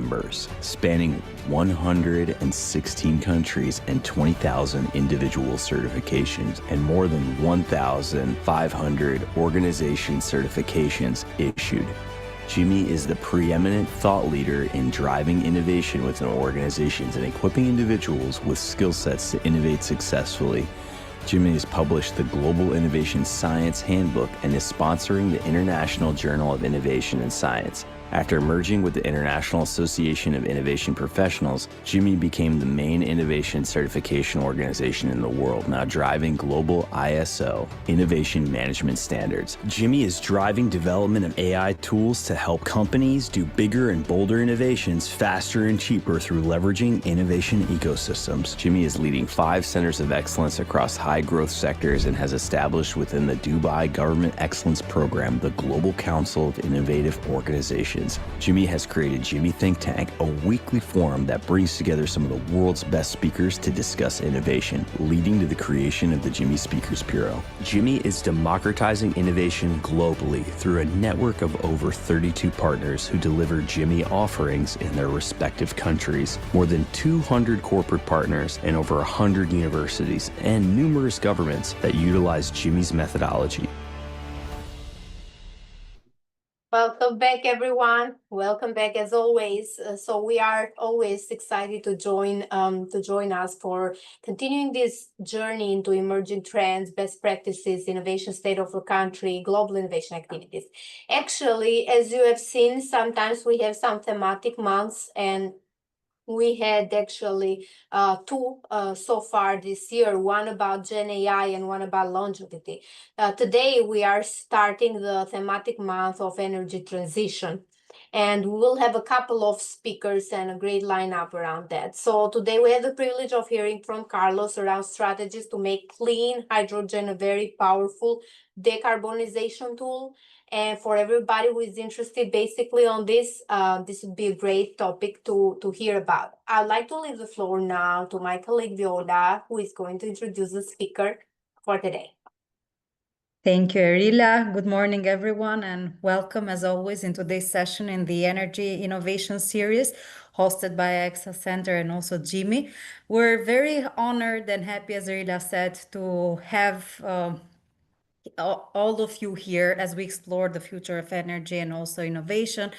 members, spanning 116 countries and 20,000 individual certifications, and more than 1,500 organization certifications issued. GIMI is the preeminent thought leader in driving innovation within organizations and equipping individuals with skill sets to innovate successfully. GIMI has published the Global Innovation Science Handbook and is sponsoring the International Journal of Innovation and Science. After merging with the International Association of Innovation Professionals, GIMI became the main innovation certification organization in the world, now driving global ISO innovation management standards. GIMI is driving development of AI tools to help companies do bigger and bolder innovations faster and cheaper through leveraging innovation ecosystems. GIMI is leading 5 centers of excellence across high-growth sectors and has established within the Dubai Government Excellence Program the Global Council of Innovative Organizations. GIMI has created GIMI Think Tank, a weekly forum that brings together some of the world's best speakers to discuss innovation, leading to the creation of the GIMI Speakers Bureau. GIMI is democratizing innovation globally through a network of over 32 partners who deliver GIMI offerings in their respective countries, more than 200 corporate partners, and over 100 universities, and numerous governments that utilize GIMI's methodology. Welcome back, everyone. Welcome back as always. So we are always excited to join us for continuing this journey into emerging trends, best practices, innovation state of the country, global innovation activities. Actually, as you have seen, sometimes we have some thematic months, and we had actually 2 so far this year, one about Gen AI and one about longevity. Today, we are starting the thematic month of energy transition, and we will have a couple of speakers and a great lineup around that. So today, we have the privilege of hearing from Carlos around strategies to make clean hydrogen a very powerful decarbonization tool. And for everybody who is interested basically on this, this would be a great topic to hear about. I'd like to leave the floor now to my colleague Viola, who is going to introduce the speaker for today. Thank you, Erila. Good morning, everyone, and welcome, as always, in today's session in the Energy Innovation Series, hosted by EXA Center and also GIMI. We're very honored and happy, as Erila said, to have all of you here as we explore the future of energy and also innovation.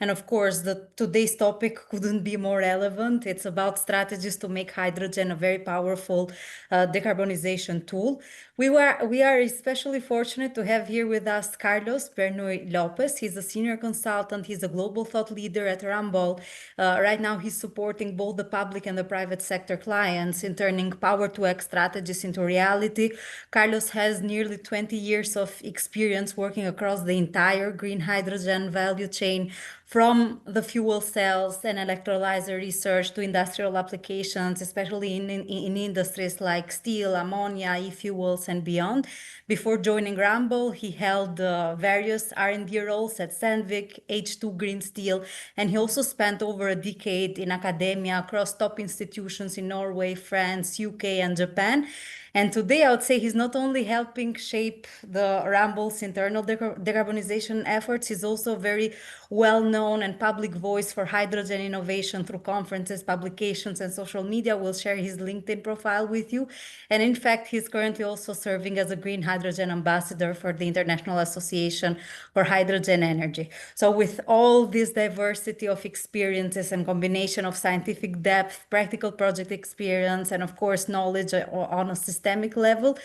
And of course, today's topic couldn't be more relevant. It's about strategies to make hydrogen a very powerful decarbonization tool. We are especially fortunate to have here with us Carlos Bernoy Lopez. He's a senior consultant. He's a global thought leader at Ramboll. Right now, he's supporting both the public and the private sector clients in turning Power-to-X strategies into reality. Carlos has nearly 20 years of experience working across the entire green hydrogen value chain, from the fuel cells and electrolyzer research to industrial applications, especially in industries like steel, ammonia, e-fuels, and beyond. Before joining Ramboll, he held various R&D roles at Sandvik, H2 Green Steel, and he also spent over a decade in academia across top institutions in Norway, France, UK, and Japan. And today, I would say he's not only helping shape the Ramboll's internal decarbonization efforts, he's also a very well-known and public voice for hydrogen innovation through conferences, publications, and social media. We'll share his LinkedIn profile with you. And in fact, he's currently also serving as a green hydrogen ambassador for the International Association for Hydrogen Energy. So with all this diversity of experiences and combination of scientific depth, practical project experience, and of course, knowledge on a systemic level,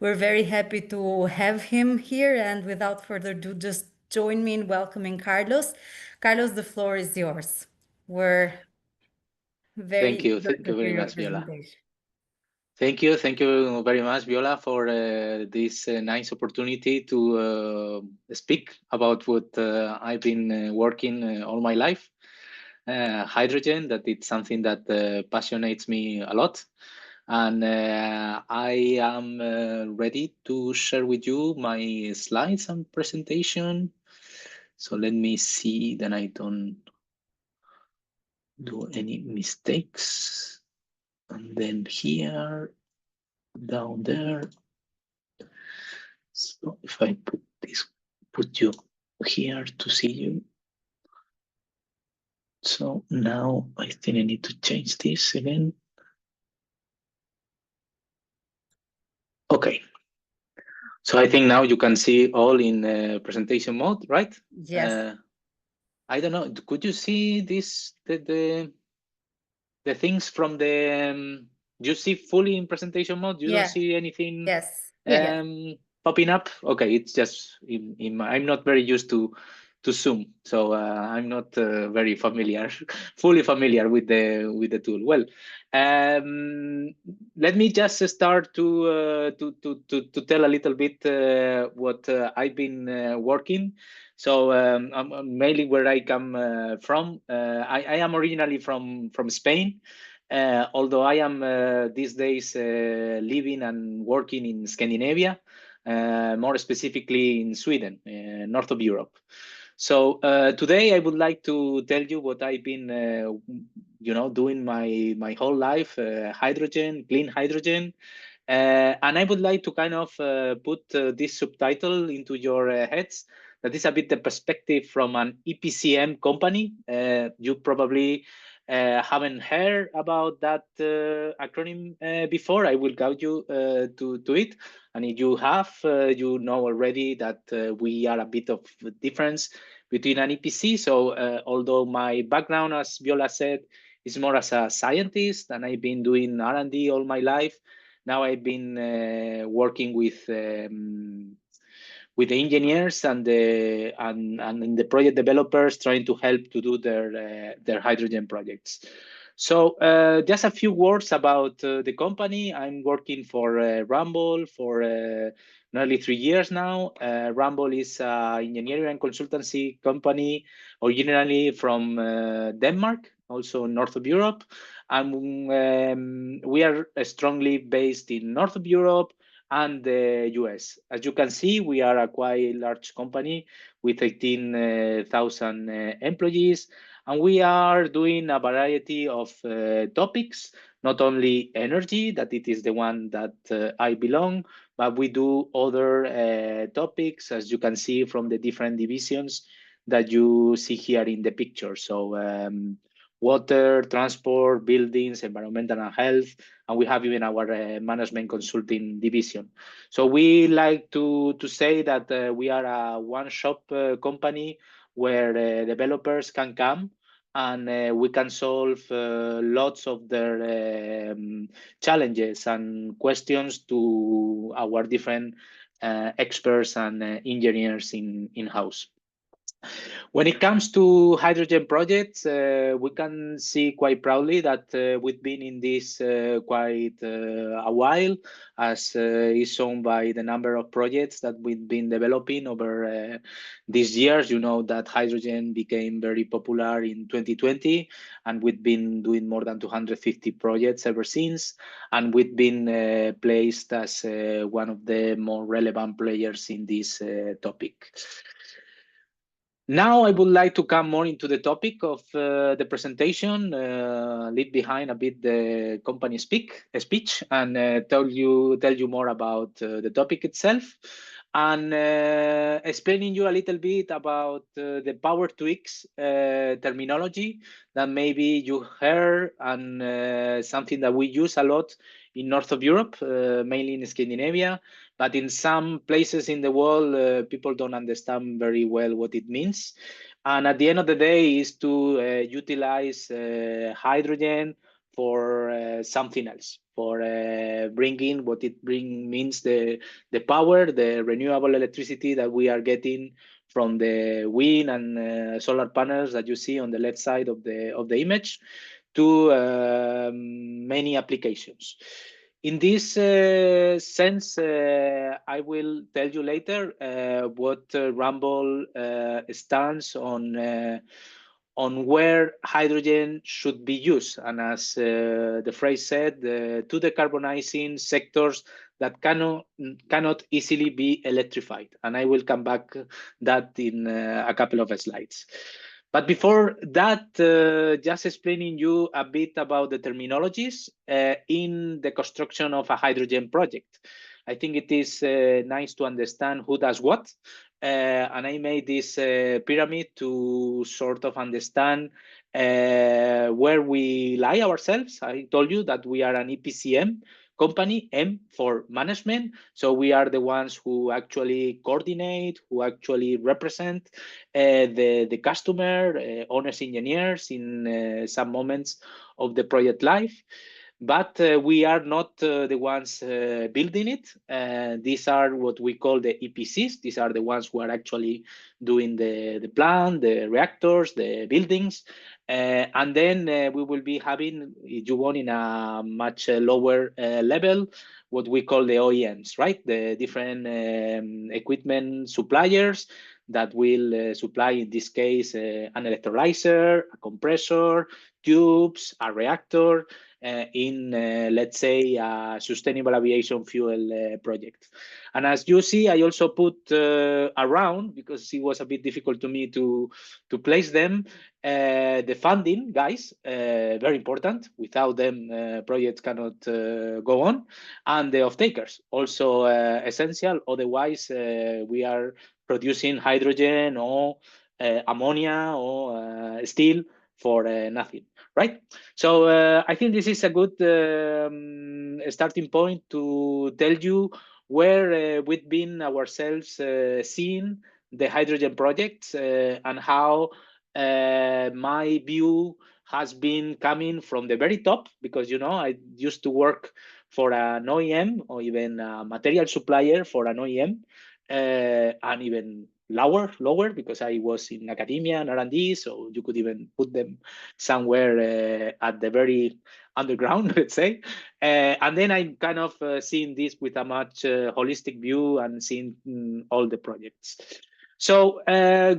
we're very happy to have him here. And without further ado, just join me in welcoming Carlos. Carlos, the floor is yours. We're very Thank you very much, Viola. Thank you very much, Viola, for this nice opportunity to speak about what I've been working all my life. Hydrogen, that it's something that passionates me a lot. And I am ready to share with you my slides and presentation. So let me see that I don't do any mistakes. And then here, down there. So if I put you here to see you. So now I think I need to change this again. Okay. So I think now you can see all in presentation mode, right? Yes. I don't know. Could you see this the things from the? You see fully in presentation mode. You don't Yeah. see anything Yes. Yes. popping up. Okay, it's just I'm not very used to Zoom, so I'm not very familiar, fully familiar with the tool. Well, let me just start to tell a little bit what I've been working. So mainly where I come from. I am originally from Spain. Although I am these days living and working in Scandinavia, more specifically in Sweden, north of Europe. So today I would like to tell you what I've been, doing my whole life: hydrogen, clean hydrogen, and I would like to kind of put this subtitle into your heads. That is a bit the perspective from an EPCM company. You probably haven't heard about that acronym before. I will guide you to it. And if you have, you know already that we are a bit of a difference between an EPC. So although my background, as Viola said, is more as a scientist, and I've been doing R&D all my life, now I've been working with the engineers and the project developers, trying to help to do their hydrogen projects. So just a few words about the company. I'm working for Rumble for nearly 3 years now. Rumble is an engineering and consultancy company originally from Denmark, also north of Europe. And we are strongly based in north of Europe and the US. As you can see, we are a quite large company with 18,000 employees, and we are doing a variety of topics, not only energy, that it is the one that I belong, but we do other topics, as you can see from the different divisions that you see here in the picture. So water, transport, buildings, environmental and health, and we have even our management consulting division. So we like to say that we are a one-shop company where developers can come and we can solve lots of their challenges and questions to our different experts and engineers in-house. When it comes to hydrogen projects, we can see quite proudly that we've been in this quite a while, as is shown by the number of projects that we've been developing over these years. You know that hydrogen became very popular in 2020, and we've been doing more than 250 projects ever since, and we've been placed as one of the more relevant players in this topic. Now I would like to come more into the topic of the presentation, leave behind a bit the company speech, and tell you more about the topic itself, and explaining you a little bit about the Power to X terminology that maybe you heard, and something that we use a lot in north of Europe, mainly in Scandinavia. But in some places in the world, people don't understand very well what it means. And at the end of the day is to utilize hydrogen for something else, for bringing what it means the power, the renewable electricity that we are getting from the wind and solar panels that you see on the left side of the image to many applications. In this sense, I will tell you later what Rumble stands on where hydrogen should be used, and as the phrase said, to decarbonizing sectors that cannot easily be electrified. And I will come back that in a couple of slides. But before that, just explaining you a bit about the terminologies in the construction of a hydrogen project. I think it is nice to understand who does what. And I made this pyramid to sort of understand where we lie ourselves. I told you that we are an EPCM company, M for management. So we are the ones who actually coordinate, who actually represent the customer, owners, engineers in some moments of the project life. But we are not the ones building it. These are what we call the EPCs. These are the ones who are actually doing the plant, the reactors, the buildings. And then we will be having, if you want, in a much lower level, what we call the OEMs, right? The different equipment suppliers that will supply, in this case, an electrolyzer, a compressor, tubes, a reactor, in, let's say, a sustainable aviation fuel project. And as you see, I also put around, because it was a bit difficult to me to place them, the funding guys, very important. Without them, projects cannot go on. And the off-takers, also essential. Otherwise, we are producing hydrogen or ammonia or steel for nothing, right? So I think this is a good starting point to tell you where we've been ourselves seeing the hydrogen projects and how my view has been coming from the very top, because, you know, I used to work for an OEM or even a material supplier for an OEM, and even lower, because I was in academia and R&D, so you could even put them somewhere at the very underground, let's say. And then I'm kind of seeing this with a much holistic view and seeing all the projects. So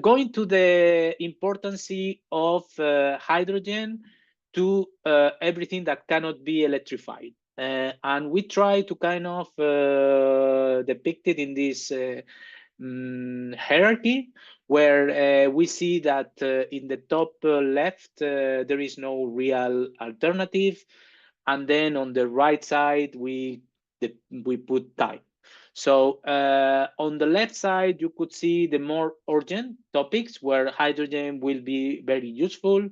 going to the importance of hydrogen to everything that cannot be electrified. And we try to kind of depict it in this hierarchy, where we see that in the top left, there is no real alternative. And then on the right side, we put time. So on the left side, you could see the more urgent topics where hydrogen will be very useful.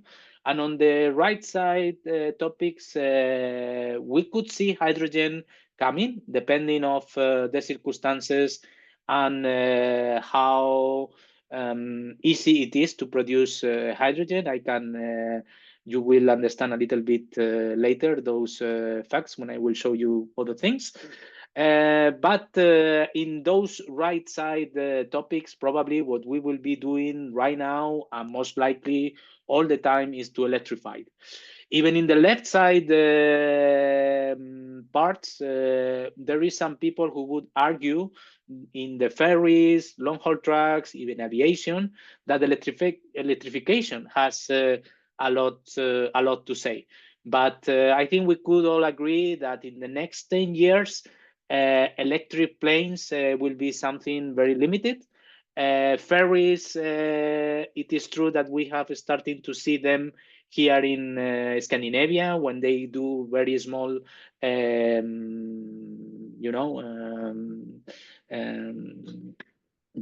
And on the right side topics, we could see hydrogen coming, depending of the circumstances and how easy it is to produce hydrogen. You will understand a little bit later those facts when I will show you other things. But in those right side topics, probably what we will be doing right now and most likely all the time is to electrify. Even in the left side parts, there is some people who would argue in the ferries, long-haul trucks, even aviation, that electrification has a lot to say. But I think we could all agree that in the next 10 years, electric planes will be something very limited. Ferries, it is true that we have started to see them here in Scandinavia when they do very small,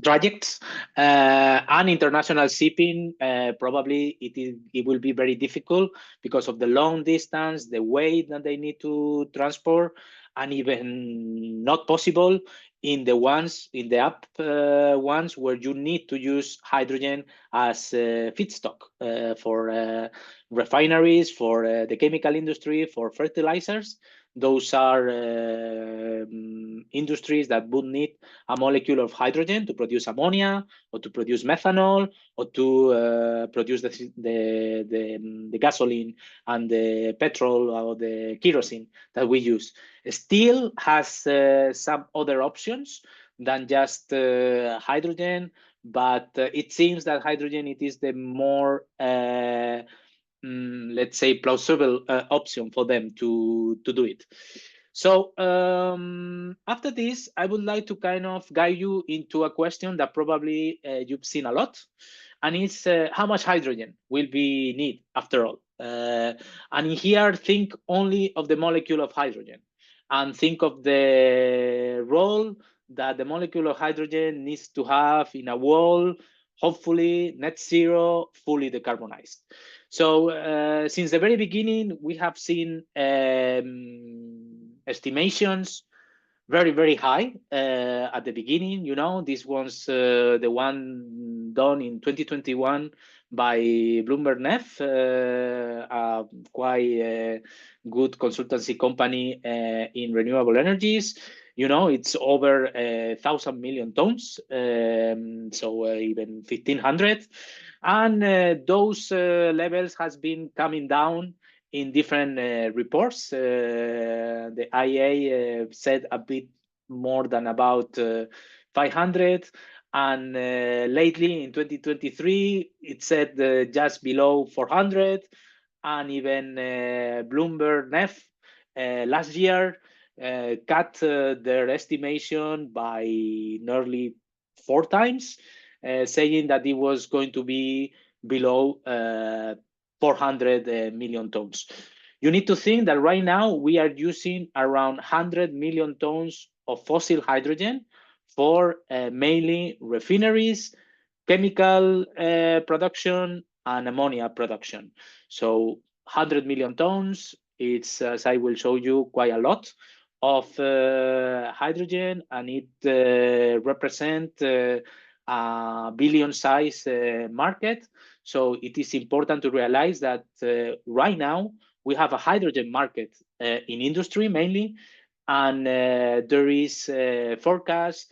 projects, and international shipping. Probably it will be very difficult because of the long distance, the weight that they need to transport, and even not possible in the up ones where you need to use hydrogen as feedstock for refineries, for the chemical industry, for fertilizers. Those are industries that would need a molecule of hydrogen to produce ammonia or to produce methanol or to produce the gasoline and the petrol or the kerosene that we use. Steel has some other options than just hydrogen, but it seems that hydrogen it is the more let's say plausible option for them to do it. So after this, I would like to kind of guide you into a question that probably you've seen a lot, and it's how much hydrogen will we need after all? And here, think only of the molecule of hydrogen, and think of the role that the molecule of hydrogen needs to have in a wall hopefully net zero, fully decarbonized. So since the very beginning, we have seen estimations very, very high at the beginning. You know, this was the one done in 2021 by Bloomberg Nef, a quite good consultancy company in renewable energies. You know, it's over 1,000 million tons, so even 1,500. And those levels has been coming down in different reports. The IEA said a bit more than about 500, and lately in 2023 it said just below 400, and even Bloomberg Nef last year cut their estimation by nearly 4 times, saying that it was going to be below 400 million tons. You need to think that right now we are using around 100 million tons of fossil hydrogen for mainly refineries, chemical production, and ammonia production. So 100 million tons, it's, as I will show you, quite a lot of hydrogen, and it represents a billion size market. So it is important to realize that right now we have a hydrogen market in industry mainly, and there is a forecast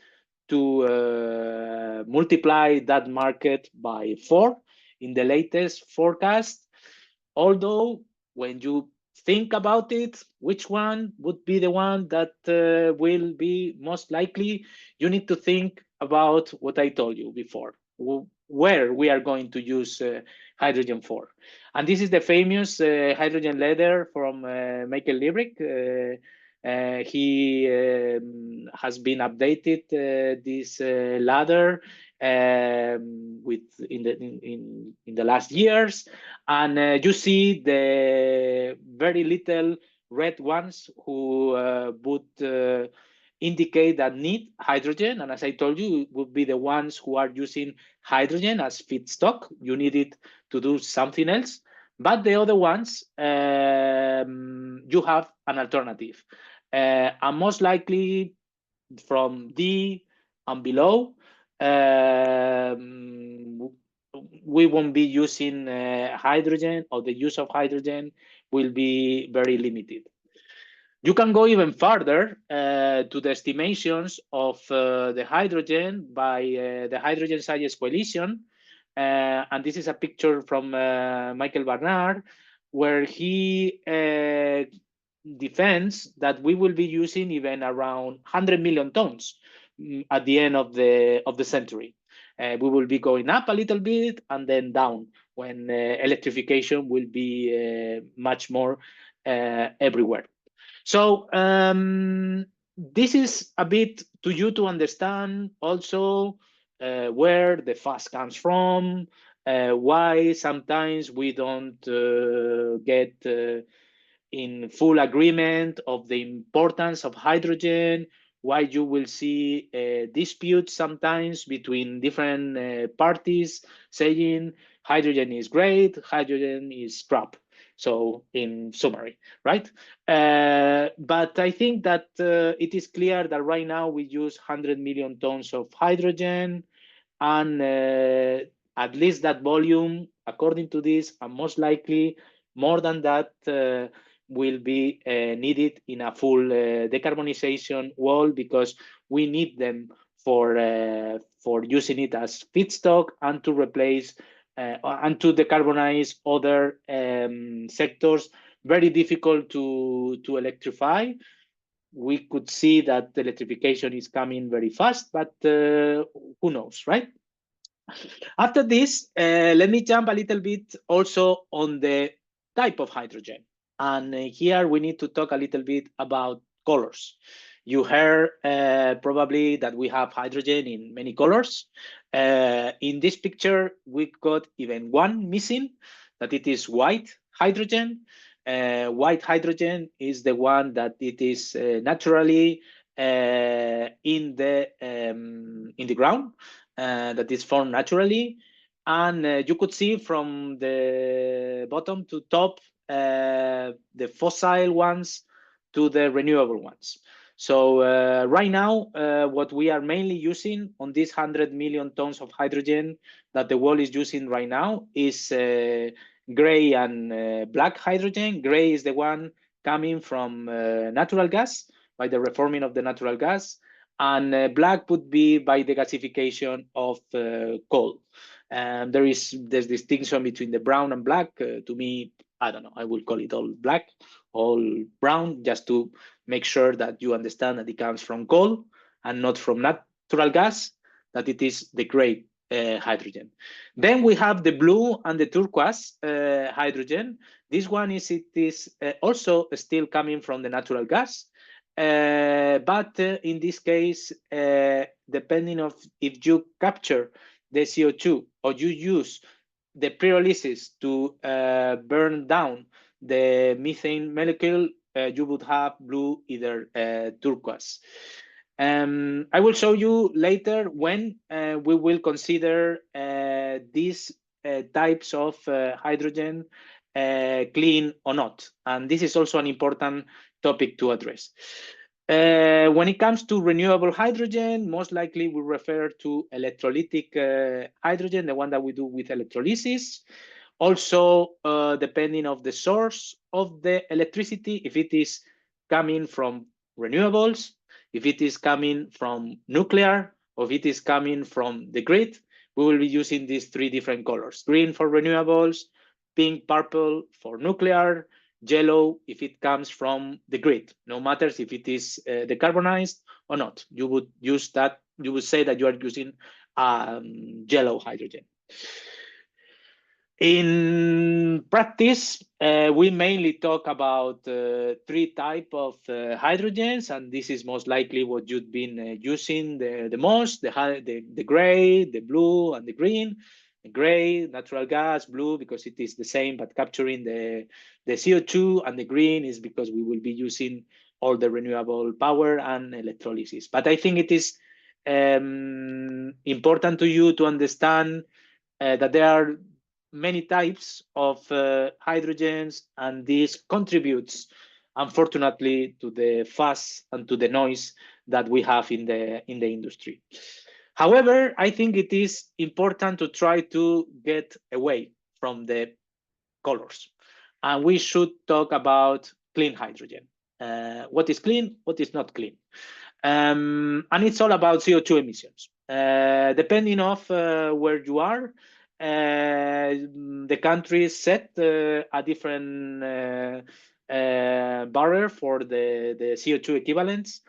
to multiply that market by 4 in the latest forecast. Although when you think about it, which one would be the one that will be most likely, you need to think about what I told you before, where we are going to use hydrogen for. And this is the famous hydrogen ladder from Michael Liebrecht. He has been updated this ladder with in the last years, and you see the very little red ones who would indicate that need hydrogen, and as I told you, it would be the ones who are using hydrogen as feedstock. You need it to do something else, but the other ones you have an alternative, and most likely from D and below, we won't be using hydrogen, or the use of hydrogen will be very limited. You can go even further to the estimations of the hydrogen by the Hydrogen Science Coalition, and this is a picture from Michael Barnard, where he defends that we will be using even around 100 million tons at the end of the century. We will be going up a little bit and then down when electrification will be much more everywhere. So this is a bit to you to understand also where the fuss comes from, why sometimes we don't get in full agreement of the importance of hydrogen, why you will see disputes sometimes between different parties saying hydrogen is great, hydrogen is crap. So in summary, right? But I think that it is clear that right now we use 100 million tons of hydrogen, and at least that volume, according to this, and most likely more than that, will be needed in a full decarbonization world, because we need them for using it as feedstock and to replace and to decarbonize other sectors very difficult to electrify. We could see that electrification is coming very fast, but who knows, right? After this, let me jump a little bit also on the type of hydrogen. And here we need to talk a little bit about colors. You heard probably that we have hydrogen in many colors. In this picture, we've got even one missing, that it is white hydrogen. White hydrogen is the one that it is naturally in the ground. that is formed naturally. And you could see from the bottom to top the fossil ones to the renewable ones. So right now, what we are mainly using on these 100 million tons of hydrogen that the world is using right now is gray and black hydrogen. Gray is the one coming from natural gas, by the reforming of the natural gas, and black would be by the gasification of coal. And there's distinction between the brown and black. To me, I don't know, I will call it all black, all brown, just to make sure that you understand that it comes from coal and not from natural gas, that it is the gray hydrogen. Then we have the blue and the turquoise hydrogen. This one is also still coming from the natural gas, but in this case, depending of if you capture the CO2 or you use the pyrolysis to burn down the methane molecule, you would have blue, either turquoise. I will show you later when we will consider these types of hydrogen clean or not. And this is also an important topic to address. When it comes to renewable hydrogen, most likely we refer to electrolytic hydrogen, the one that we do with electrolysis. Also, depending on the source of the electricity, if it is coming from renewables, if it is coming from nuclear, or if it is coming from the grid, we will be using these three different colors: green for renewables, pink, purple for nuclear, yellow if it comes from the grid. No matters if it is decarbonized or not. You would use that. You would say that you are using yellow hydrogen. In practice, we mainly talk about three types of hydrogens, and this is most likely what you've been using the most: the gray, the blue, and the green. The gray, natural gas; blue, because it is the same but capturing the CO2; and the green is because we will be using all the renewable power and electrolysis. But I think it is important to you to understand that there are many types of hydrogens, and this contributes, unfortunately, to the fuss and to the noise that we have in the industry. However, I think it is important to try to get away from the colors, and we should talk about clean hydrogen. What is clean, what is not clean, and it's all about CO2 emissions. Depending of where you are, the countries set a different barrier for the CO2 equivalents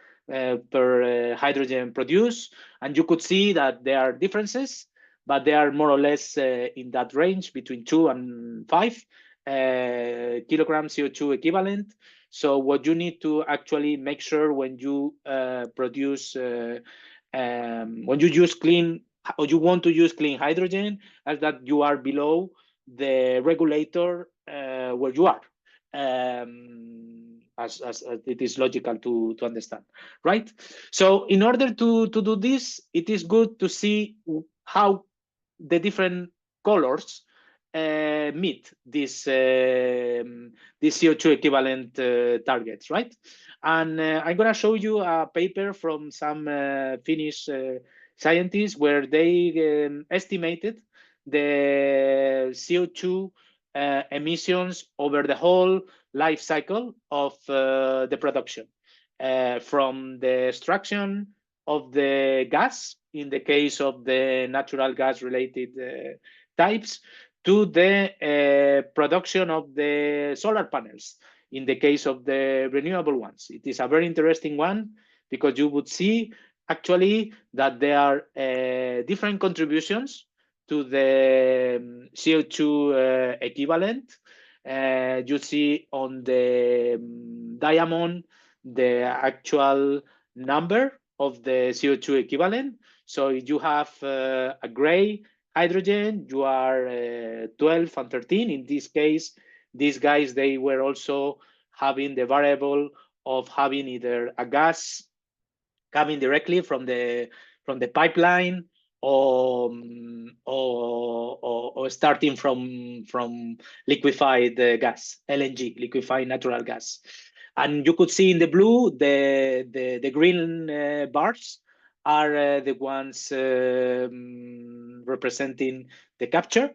per hydrogen produced, and you could see that there are differences, but they are more or less in that range between 2 and 5 kilograms CO2 equivalent. So what you need to actually make sure when you produce, when you use clean, or you want to use clean hydrogen, is that you are below the regulator where you are, as it is logical to understand, right? So in order to do this, it is good to see how the different colors meet this CO2 equivalent targets, right? And I'm going to show you a paper from some Finnish scientists where they estimated the CO2 emissions over the whole life cycle of the production, from the extraction of the gas, in the case of the natural gas related types, to the production of the solar panels, in the case of the renewable ones. It is a very interesting one, because you would see actually that there are different contributions to the CO2 equivalent. You see on the diamond the actual number of the CO2 equivalent. So if you have a gray hydrogen, you are 12 and 13. In this case, these guys, they were also having the variable of having either a gas coming directly from the pipeline, or starting from liquefied gas, LNG, liquefied natural gas. And you could see in the blue, the green bars are the ones representing the capture.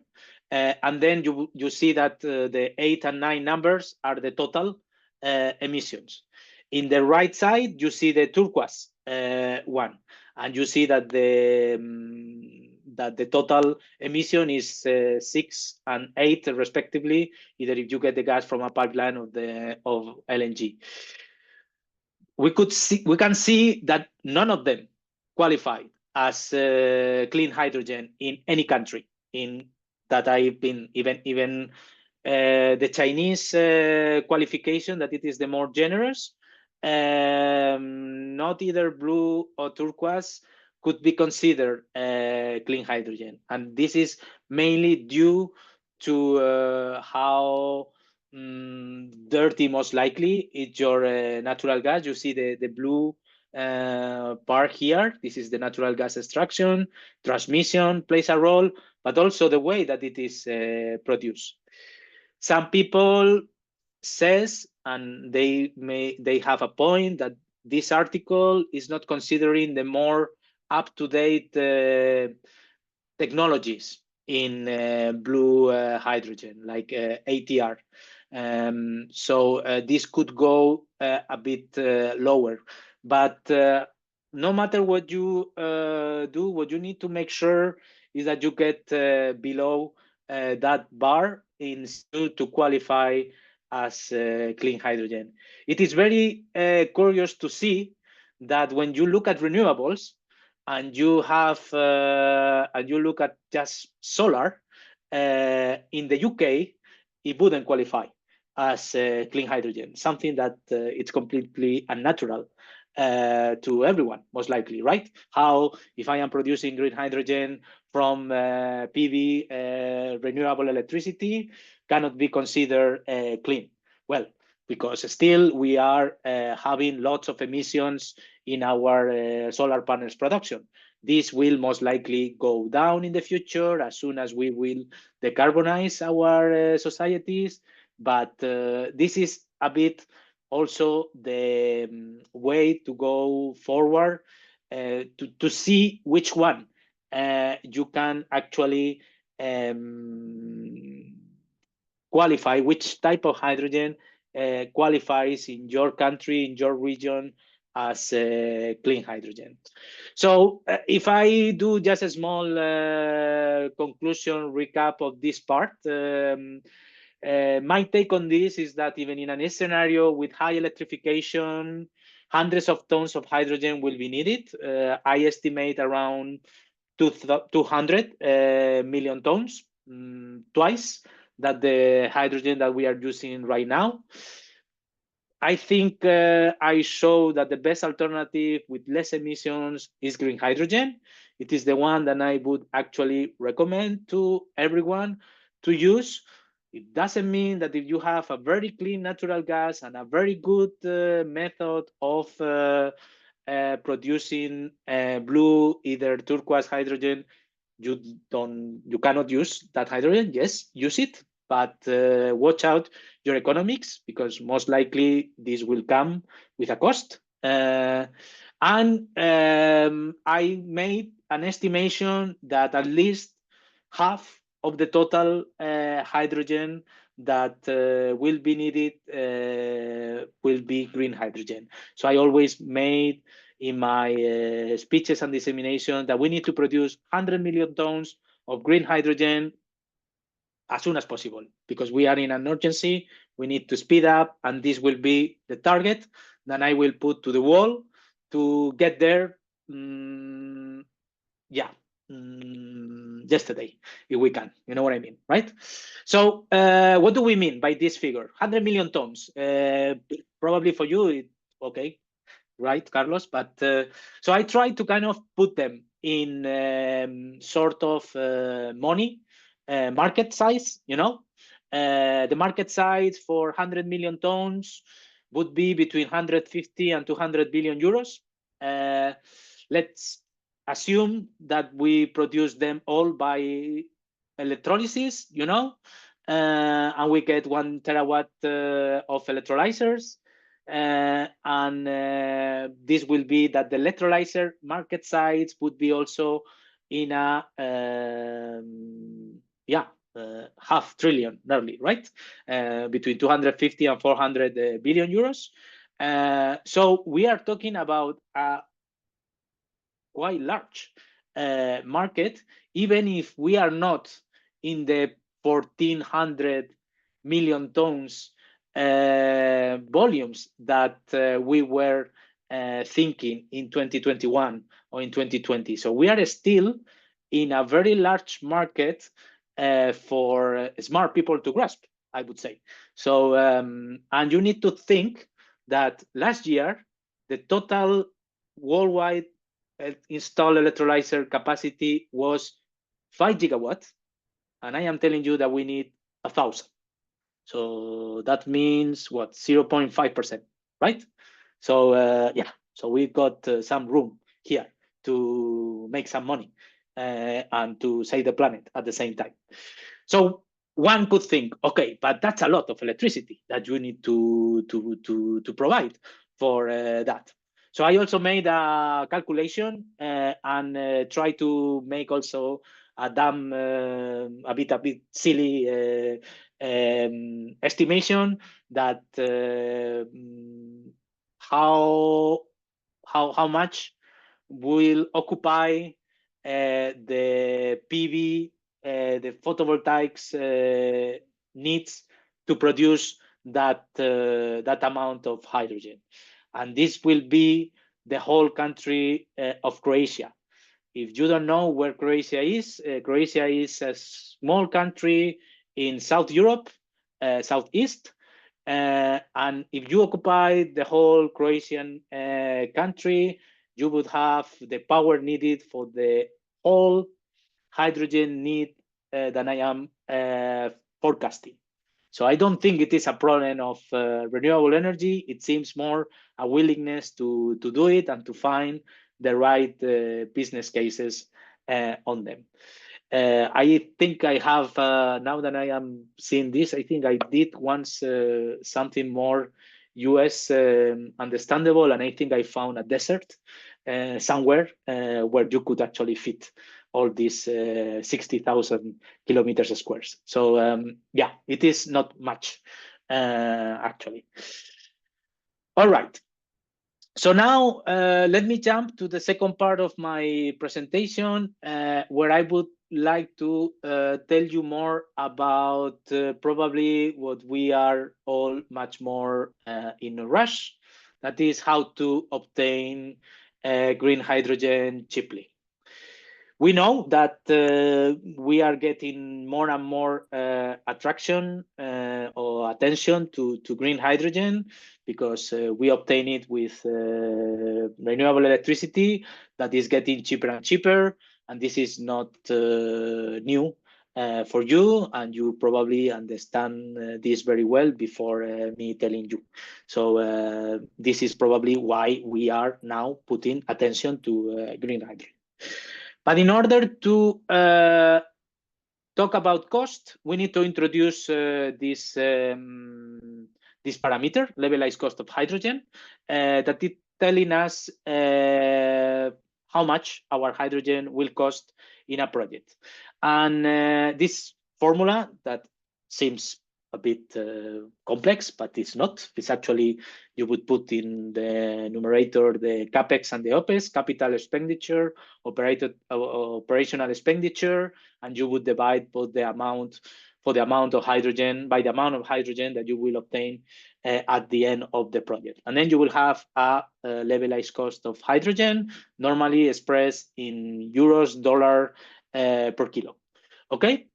And then you see that the 8 and 9 numbers are the total emissions. In the right side, you see the turquoise one, and you see that the total emission is 6 and 8 respectively, either if you get the gas from a pipeline of LNG. We can see that none of them qualify as clean hydrogen in any country in that I've been, even the Chinese qualification, that it is the more generous, not either blue or turquoise could be considered clean hydrogen. And this is mainly due to how dirty, most likely, it's your natural gas. You see the blue part here. This is the natural gas extraction, transmission plays a role, but also the way that it is produced. Some people says, and they have a point, that this article is not considering the more up-to-date technologies in blue hydrogen, like ATR. So this could go a bit lower. But no matter what you do, what you need to make sure is that you get below that bar in to qualify as clean hydrogen. It is very curious to see that when you look at renewables and you have and you look at just solar in the UK, it wouldn't qualify as clean hydrogen, something that it's completely unnatural to everyone, most likely, right? How if I am producing green hydrogen from PV, renewable electricity, cannot be considered clean? Well, because still we are having lots of emissions in our solar panels production. This will most likely go down in the future as soon as we will decarbonize our societies. But this is a bit also the way to go forward to see which one you can actually qualify, which type of hydrogen qualifies in your country, in your region, as clean hydrogen. So if I do just a small conclusion recap of this part, my take on this is that even in a scenario with high electrification, hundreds of tons of hydrogen will be needed. I estimate around 200 million tons, twice that the hydrogen that we are using right now. I think I show that the best alternative with less emissions is green hydrogen. It is the one that I would actually recommend to everyone to use. It doesn't mean that if you have a very clean natural gas and a very good method of producing blue, either turquoise hydrogen, you cannot use that hydrogen. Yes, use it, but watch out your economics, because most likely this will come with a cost. And I made an estimation that at least half of the total hydrogen that will be needed will be green hydrogen. So I always made in my speeches and dissemination that we need to produce 100 million tons of green hydrogen as soon as possible, because we are in an urgency. We need to speed up, and this will be the target that I will put to the wall to get there. Yesterday, if we can, you know what I mean, right? So what do we mean by this figure? 100 million tons. Probably for you, okay, right, Carlos? But so I try to kind of put them in sort of money market size, you know. The market size for 100 million tons would be between 150 and 200 billion euros. Let's assume that we produce them all by electrolysis, and we get 1 terawatt of electrolyzers. And this will be that the electrolyzer market size would be also in a half trillion, nearly, right? Between 250 and 400 billion euros. So we are talking about a quite large market, even if we are not in the 1,400 million tons volumes that we were thinking in 2021 or in 2020. So we are still in a very large market for smart people to grasp, I would say. So, and you need to think that last year, the total worldwide installed electrolyzer capacity was 5 gigawatts, and I am telling you that we need 1,000. So that means what, 0.5%, right? So yeah, so we got some room here to make some money and to save the planet at the same time. So one could think, okay, but that's a lot of electricity that you need to provide for that. So I also made a calculation and try to make also a damn a bit silly estimation that how much will occupy the PV, the photovoltaics needs to produce that that amount of hydrogen, and this will be the whole country of Croatia. If you don't know where Croatia is a small country in South Europe, southeast, and if you occupy the whole Croatian country, you would have the power needed for the whole hydrogen need that I am forecasting. So I don't think it is a problem of renewable energy. It seems more a willingness to do it and to find the right business cases on them. I think I have, now that I am seeing this, I think I did once something more US understandable, and I think I found a desert somewhere where you could actually fit all these 60,000 kilometers squares. So yeah, it is not much actually. All right. So now let me jump to the second part of my presentation where I would like to tell you more about probably what we are all much more in a rush. That is how to obtain green hydrogen cheaply. We know that we are getting more and more attraction or attention to green hydrogen because we obtain it with renewable electricity that is getting cheaper and cheaper. And this is not new for you, and you probably understand this very well before me telling you. So this is probably why we are now putting attention to green hydrogen. But in order to talk about cost, we need to introduce this parameter, levelized cost of hydrogen, that is telling us how much our hydrogen will cost in a project. And this formula that seems a bit complex, but it's not. It's actually, you would put in the numerator the capex and the opex, capital expenditure, operational expenditure, and you would divide both the amount for the amount of hydrogen by the amount of hydrogen that you will obtain at the end of the project. And then you will have a levelized cost of hydrogen, normally expressed in euros, dollar per kilo. Okay.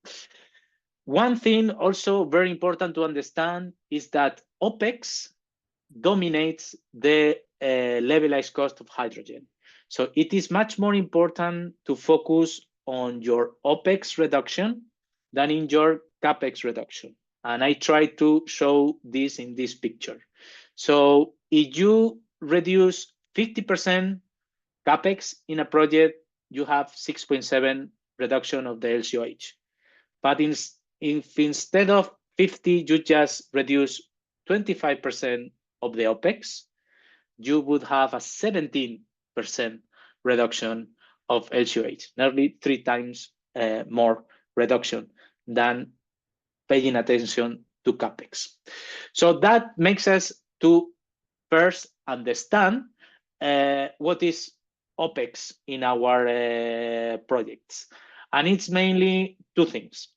One thing also very important to understand is that OPEX dominates the levelized cost of hydrogen. So it is much more important to focus on your OPEX reduction than in your CAPEX reduction. And I try to show this in this picture. So if you reduce 50% CAPEX in a project, you have 6.7 reduction of the LCOH. But if instead of 50, you just reduce 25% of the OPEX, you would have a 17% reduction of LCOH, nearly 3 times more reduction than paying attention to CAPEX. So that makes us to first understand what is OPEX in our projects. And it's mainly 2 things.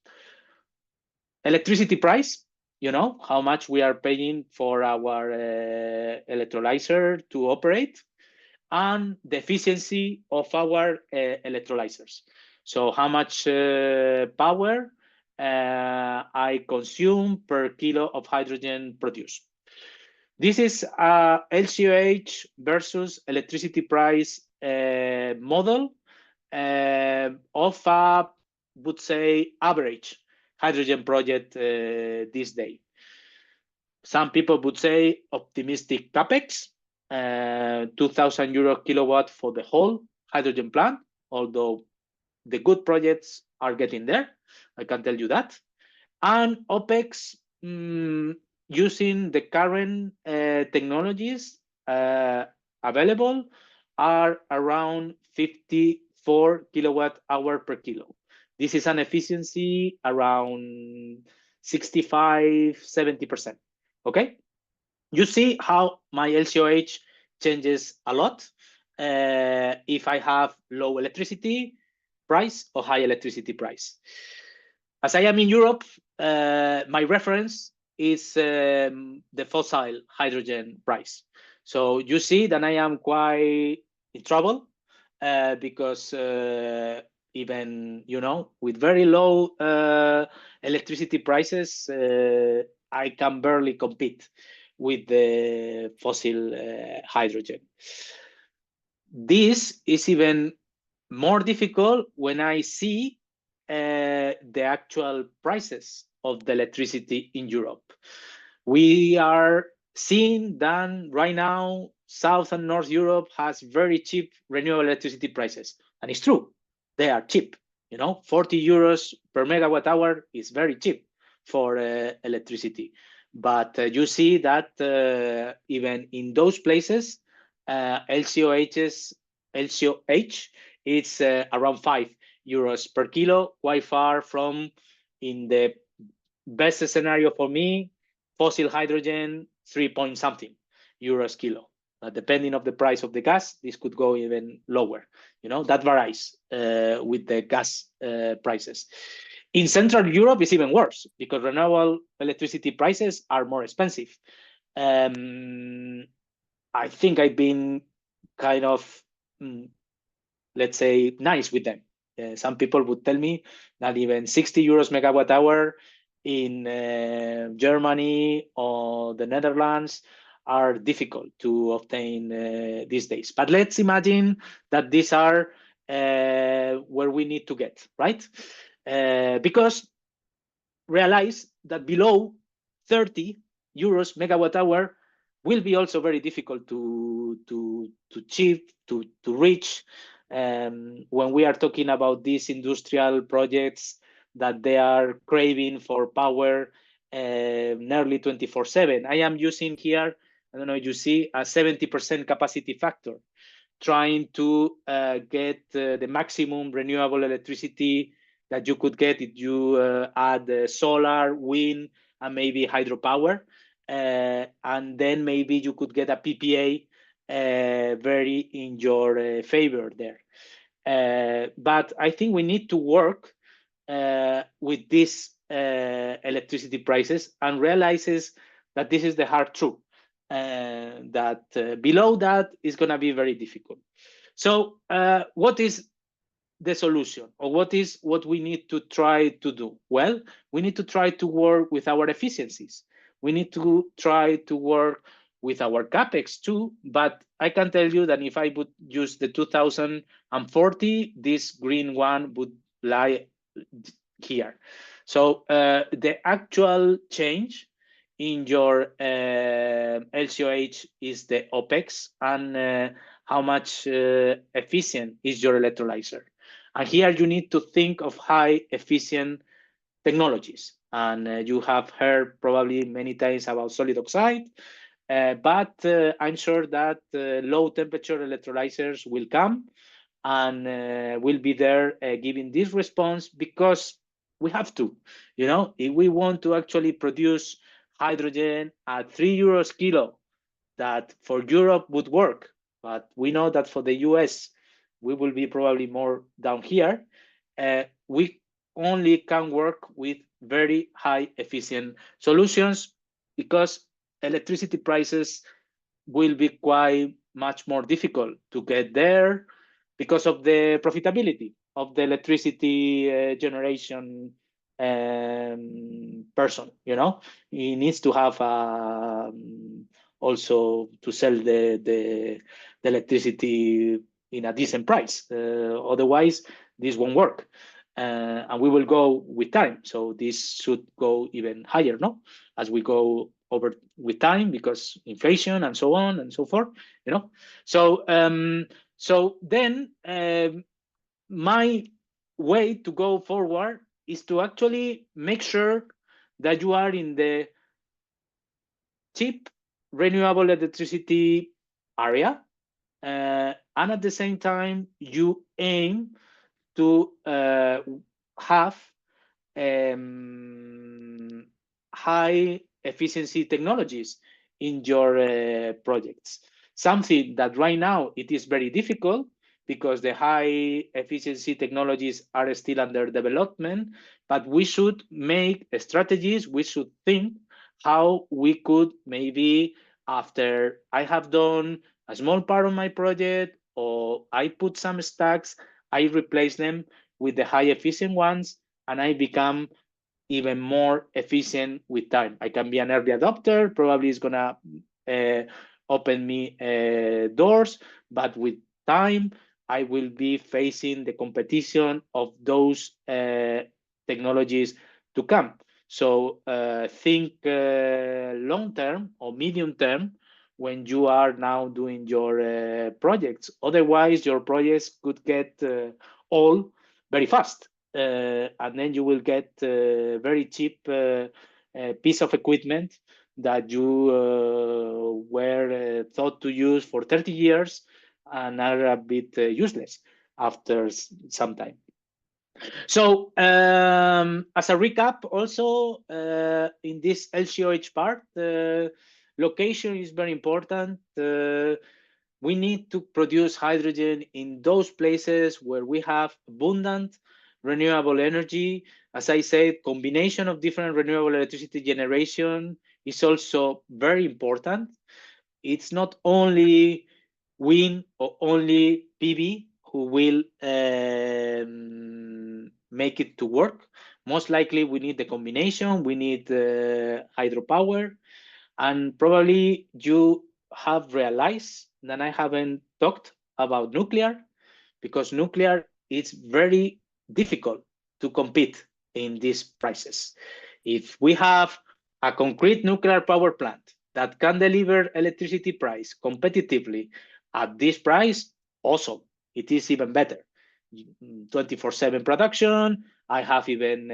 Electricity price, you know, how much we are paying for our electrolyzer to operate, and the efficiency of our electrolyzers. So how much power I consume per kilo of hydrogen produced. This is LCOH versus electricity price model of a, would say, average hydrogen project this day. Some people would say optimistic CAPEX, 2,000 euro kilowatt for the whole hydrogen plant, although the good projects are getting there, I can tell you that. And OPEX, using the current technologies available, are around 54 kilowatt hour per kilo. This is an efficiency around 65, 70%. Okay? You see how my LCOH changes a lot if I have low electricity price or high electricity price. As I am in Europe, my reference is the fossil hydrogen price. So you see that I am quite in trouble because even, you know, with very low electricity prices, I can barely compete with the fossil hydrogen. This is even more difficult when I see the actual prices of the electricity in Europe. We are seeing that right now, South and North Europe has very cheap renewable electricity prices. And it's true, they are cheap. You know, 40 euros per megawatt hour is very cheap for electricity. But you see that even in those places, LCOH is around 5 euros per kilo, quite far from, in the best scenario for me, fossil hydrogen 3 point something euros kilo. Depending on the price of the gas, this could go even lower. You know, that varies with the gas prices. In Central Europe, it's even worse because renewable electricity prices are more expensive. I think I've been kind of, let's say, nice with them. Some people would tell me that even 60 euros megawatt hour in Germany or the Netherlands are difficult to obtain these days. But let's imagine that these are where we need to get, right? Because realize that below 30 euros megawatt hour will be also very difficult to achieve, to reach when we are talking about these industrial projects that they are craving for power nearly 24/7. I am using here, I don't know if you see, a 70% capacity factor, trying to get the maximum renewable electricity that you could get if you add solar, wind, and maybe hydropower. And then maybe you could get a PPA very in your favor there. But I think we need to work with these electricity prices and realizes that this is the hard truth, that below that is going to be very difficult. So what is the solution, or what we need to try to do? Well, we need to try to work with our efficiencies. We need to try to work with our CAPEX too, but I can tell you that if I would use the 2040, this green one would lie here. So the actual change in your LCOH is the OPEX, and how much efficient is your electrolyzer. And here you need to think of high efficient technologies. And you have heard probably many times about solid oxide, but I'm sure that low temperature electrolyzers will come and will be there giving this response, because we have to. If we want to actually produce hydrogen at 3 euros kilo, that for Europe would work, but we know that for the US, we will be probably more down here. We only can work with very high efficient solutions, because electricity prices will be quite much more difficult to get there because of the profitability of the electricity generation person. He needs to have also to sell the electricity in a decent price. Otherwise, this won't work. And we will go with time. So this should go even higher, no? As we go over with time, because inflation and so on and so forth, So then my way to go forward is to actually make sure that you are in the cheap renewable electricity area, and at the same time you aim to have high efficiency technologies in your projects. Something that right now it is very difficult, because the high efficiency technologies are still under development, but we should make strategies. We should think how we could, maybe after I have done a small part of my project, or I put some stacks, I replace them with the high efficient ones, and I become even more efficient with time. I can be an early adopter, probably it's gonna open me doors, but with time, I will be facing the competition of those technologies to come. So think long term or medium term when you are now doing your projects. Otherwise, your projects could get old very fast. And then you will get a very cheap piece of equipment that you were thought to use for 30 years and are a bit useless after some time. So as a recap, also in this LCOH part, location is very important. We need to produce hydrogen in those places where we have abundant renewable energy. As I said, combination of different renewable electricity generation is also very important. It's not only wind or only PV who will make it to work. Most likely we need the combination, we need hydropower, and probably you have realized that I haven't talked about nuclear, because nuclear is very difficult to compete in these prices. If we have a concrete nuclear power plant that can deliver electricity price competitively at this price, awesome. It is even better. 24/7 production. I have even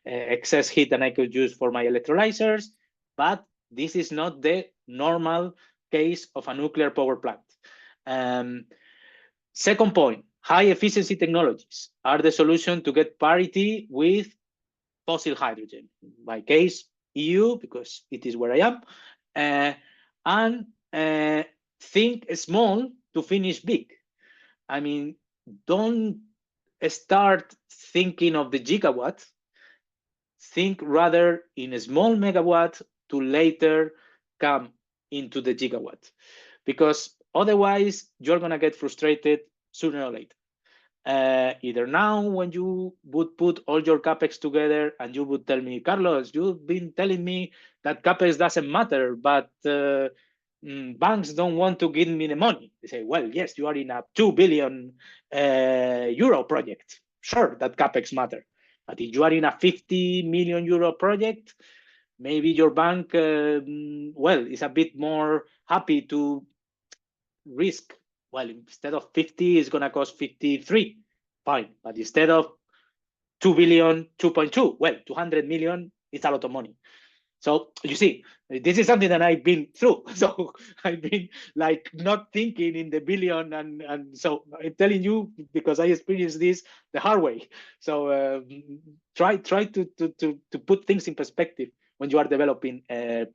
excess heat that I could use for my electrolyzers, but this is not the normal case of a nuclear power plant. Second point, high efficiency technologies are the solution to get parity with fossil hydrogen. In my case, EU, because it is where I am. And think small to finish big. I mean, don't start thinking of the gigawatt. Think rather in a small megawatt to later come into the gigawatt, because otherwise you're going to get frustrated sooner or later. Either now, when you would put all your capex together and you would tell me, Carlos, you've been telling me that capex doesn't matter, but banks don't want to give me the money. They say, well, yes, you are in a 2 billion euro project. Sure, that capex matter. But if you are in a 50 million euro project, maybe your bank, well, is a bit more happy to risk Well, instead of 50, it's going to cost 53. Fine. But instead of 2 billion, 2.2, well, 200 million is a lot of money. So you see, this is something that I've been through. So I've been like not thinking in the billion, and so I'm telling you because I experienced this the hard way. So try to put things in perspective when you are developing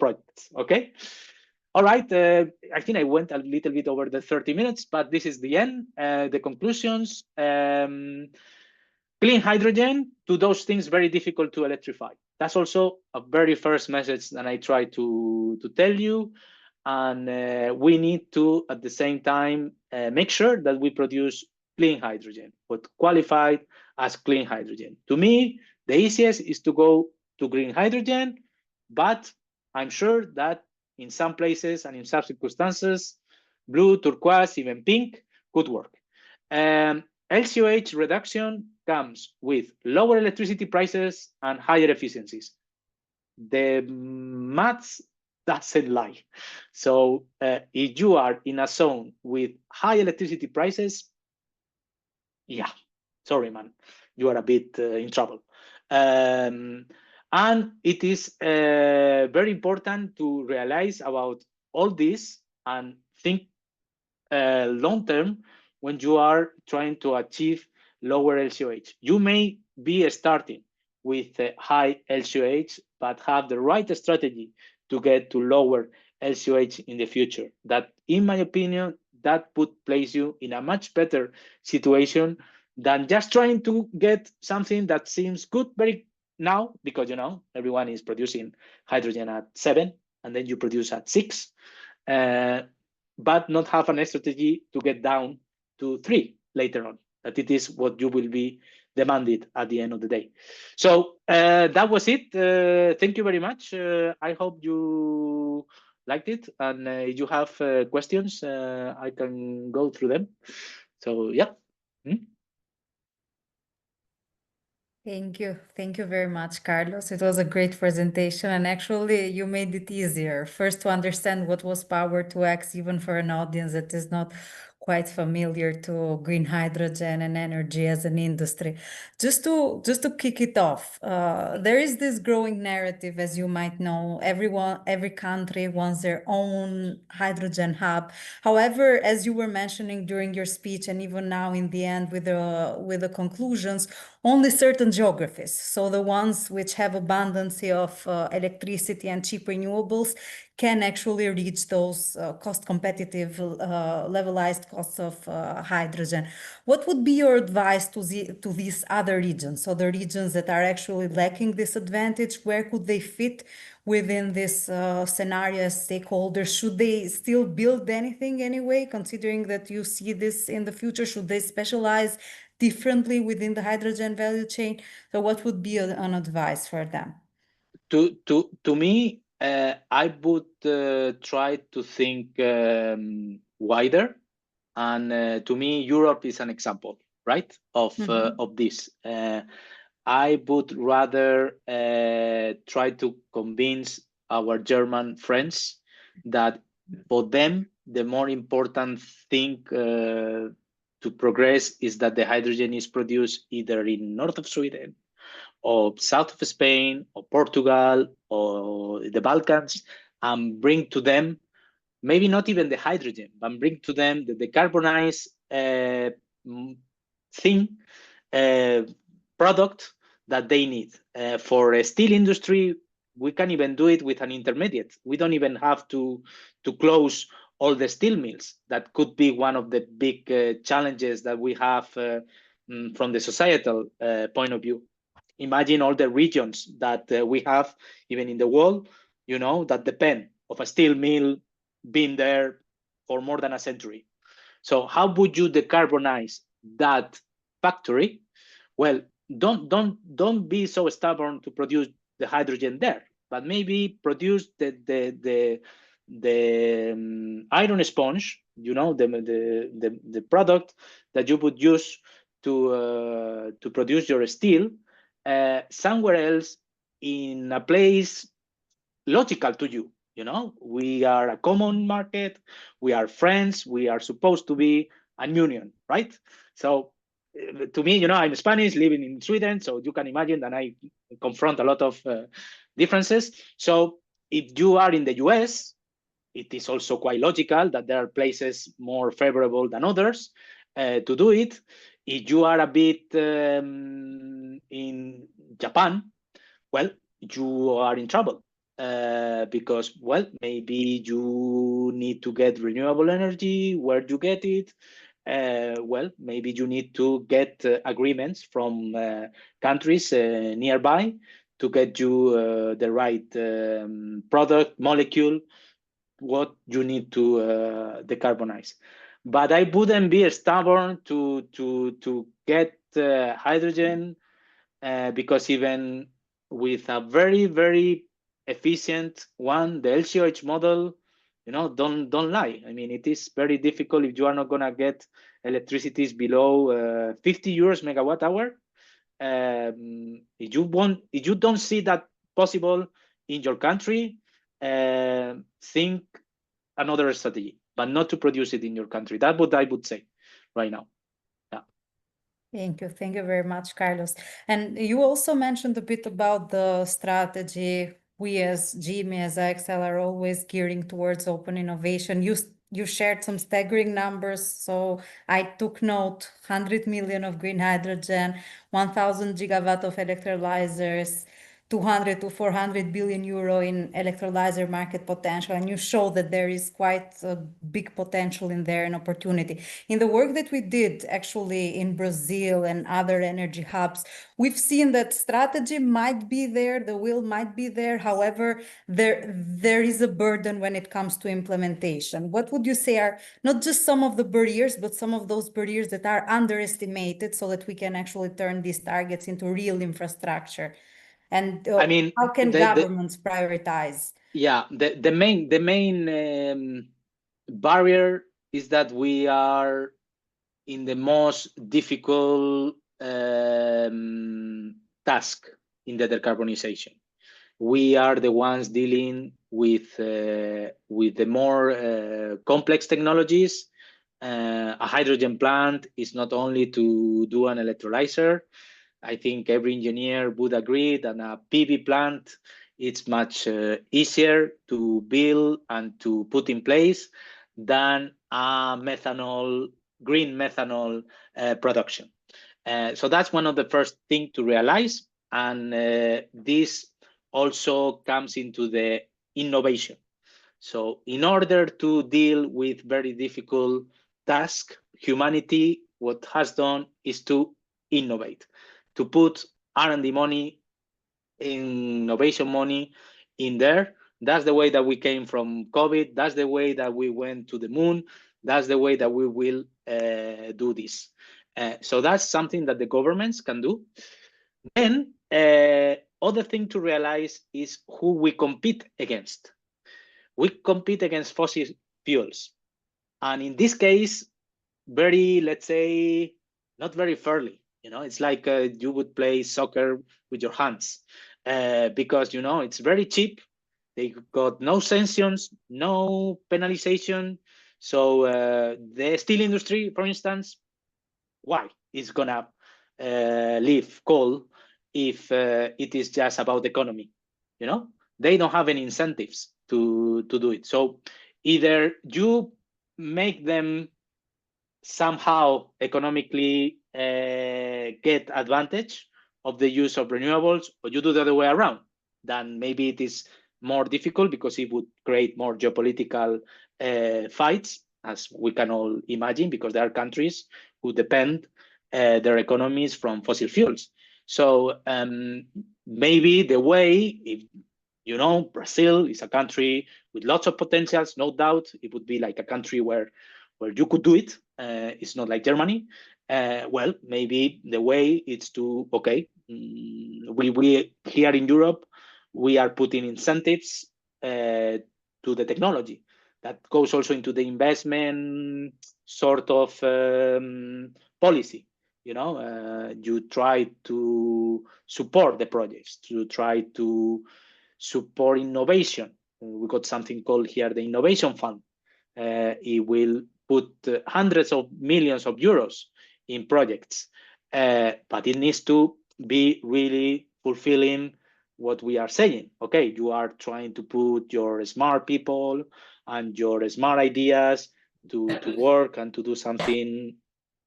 projects. Okay. All right. I think I went a little bit over the 30 minutes, but this is the end. The conclusions. Clean hydrogen, to those things very difficult to electrify. That's also a very first message that I try to tell you. And we need to, at the same time, make sure that we produce clean hydrogen, but qualified as clean hydrogen. To me, the easiest is to go to green hydrogen, but I'm sure that in some places and in some circumstances, blue, turquoise, even pink could work. LCOH reduction comes with lower electricity prices and higher efficiencies. The maths doesn't lie. So if you are in a zone with high electricity prices, yeah, sorry, man, you are a bit in trouble. And it is very important to realize about all this and think long term when you are trying to achieve lower LCOH. You may be starting with a high LCOH, but have the right strategy to get to lower LCOH in the future. That, in my opinion, that would place you in a much better situation than just trying to get something that seems good very now, because everyone is producing hydrogen at 7 and then you produce at 6. But not have a strategy to get down to 3 later on, that it is what you will be demanded at the end of the day. So that was it. Thank you very much. I hope you liked it. And if you have questions, I can go through them. So, yeah. Thank you. Thank you very much, Carlos. It was a great presentation, and actually you made it easier. First, to understand what was Power-to-X, even for an audience that is not quite familiar to green hydrogen and energy as an industry. Just to kick it off, there is this growing narrative, as you might know. Every country wants their own hydrogen hub. However, as you were mentioning during your speech, and even now in the end with the conclusions, only certain geographies, so the ones which have abundance of electricity and cheap renewables, can actually reach those cost competitive levelized costs of hydrogen. What would be your advice to these other regions? So the regions that are actually lacking this advantage, where could they fit within this scenario as stakeholders? Should they still build anything anyway, considering that you see this in the future? Should they specialize differently within the hydrogen value chain? So what would be an advice for them? To me, I would try to think wider, and to me, Europe is an example, right, of this. I would rather try to convince our German friends that for them, the more important thing to progress is that the hydrogen is produced either in north of Sweden or south of Spain or Portugal or the Balkans, and bring to them maybe not even the hydrogen, but bring to them the decarbonized product that they need. For a steel industry, we can even do it with an intermediate. We don't even have to close all the steel mills. That could be one of the big challenges that we have from the societal point of view. Imagine all the regions that we have, even in the world, that depend of a steel mill being there for more than a century. So how would you decarbonize that factory? Well, don't be so stubborn to produce the hydrogen there, but maybe produce the iron sponge, the product that you would use to produce your steel somewhere else in a place logical to you. You know, we are a common market, we are friends, we are supposed to be an union, right? So to me, you know, I'm Spanish living in Sweden, so you can imagine that I confront a lot of differences. So if you are in the US, it is also quite logical that there are places more favorable than others to do it. If you are a bit in Japan, well, you are in trouble because, well, maybe you need to get renewable energy. Where do you get it? Well, maybe you need to get agreements from countries nearby to get you the right product, molecule, what you need to decarbonize. But I wouldn't be stubborn to get hydrogen because even with a very efficient one, the LCOH model, you know, don't lie. I mean, it is very difficult if you are not gonna get electricities below 50 euros megawatt hour. If you don't see that possible in your country, think another strategy, but not to produce it in your country. That's what I would say right now. Yeah. Thank you. Thank you very much, Carlos. And you also mentioned a bit about the strategy. We as GIMI, as IXL, are always gearing towards open innovation. You shared some staggering numbers. So I took note, 100 million of green hydrogen, 1,000 gigawatt of electrolyzers, 200 to 400 billion euro in electrolyzer market potential. And you show that there is quite a big potential in there and opportunity. In the work that we did actually in Brazil and other energy hubs, we've seen that strategy might be there, the will might be there. However, there is a burden when it comes to implementation. What would you say are not just some of the barriers, but some of those barriers that are underestimated so that we can actually turn these targets into real infrastructure? And I mean, how can governments prioritize? Yeah, the main barrier is that we are in the most difficult task in the decarbonization. We are the ones dealing with the more complex technologies. A hydrogen plant is not only to do an electrolyzer. I think every engineer would agree that a PV plant, it's much easier to build and to put in place than a green methanol production. So that's one of the first things to realize. And this also comes into the innovation. So in order to deal with very difficult tasks, humanity, what has done is to innovate, to put R&D money, innovation money in there. That's the way that we came from COVID. That's the way that we went to the moon. That's the way that we will do this. So that's something that the governments can do. Then other thing to realize is who we compete against. We compete against fossil fuels. And in this case, very, let's say, not very fairly. You know, it's like you would play soccer with your hands because, you know, it's very cheap. They got no sanctions, no penalization. So the steel industry, for instance, why is gonna leave coal if it is just about economy? You know, they don't have any incentives to do it. So either you make them somehow economically get advantage of the use of renewables, or you do the other way around, then maybe it is more difficult because it would create more geopolitical fights, as we can all imagine, because there are countries who depend their economies from fossil fuels. So maybe the way, if you know, Brazil is a country with lots of potentials, no doubt. It would be like a country where you could do it. It's not like Germany. Well, maybe the way is to, okay, we here in Europe, we are putting incentives to the technology. That goes also into the investment sort of policy. You know, you try to support the projects, to try to support innovation. we got something called here the Innovation Fund. It will put hundreds of millions of euros in projects, but it needs to be really fulfilling what we are saying. Okay, you are trying to put your smart people and your smart ideas to work and to do something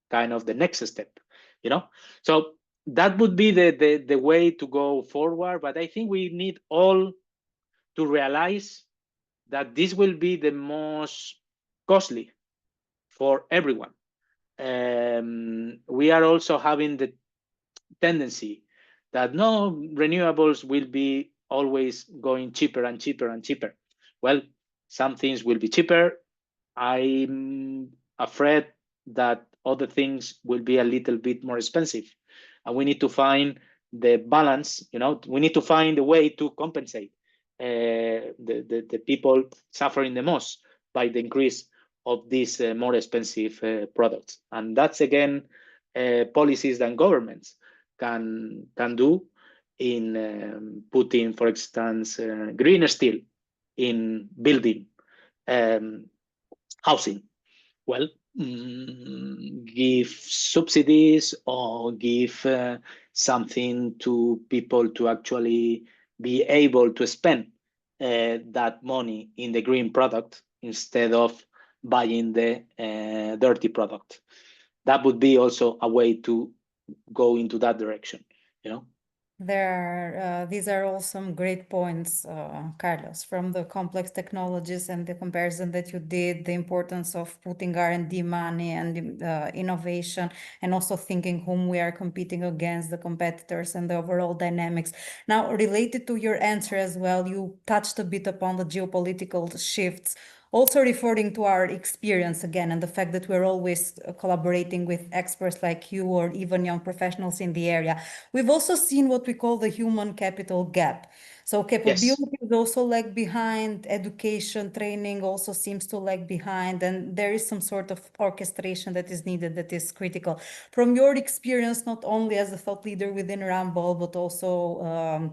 kind of the next step, you know. So that would be the way to go forward. But I think we need all to realize that this will be the most costly for everyone. We are also having the tendency that no, renewables will be always going cheaper and cheaper and cheaper. Well, some things will be cheaper. I'm afraid that other things will be a little bit more expensive. And we need to find the balance, you know, we need to find a way to compensate the people suffering the most by the increase of these more expensive products. And that's again policies that governments can do in putting, for instance, green steel in building housing. Well, give subsidies or give something to people to actually be able to spend that money in the green product instead of buying the dirty product. That would be also a way to go into that direction, you know. These are all some great points, Carlos, from the complex technologies and the comparison that you did, the importance of putting R&D money and innovation, and also thinking whom we are competing against, the competitors and the overall dynamics. Now, related to your answer as well, you touched a bit upon the geopolitical shifts, also referring to our experience again and the fact that we're always collaborating with experts like you or even young professionals in the area. We've also seen what we call the human capital gap. So capability is also lag behind, education, training also seems to lag behind, and there is some sort of orchestration that is needed that is critical. From your experience, not only as a thought leader within Ramboll, but also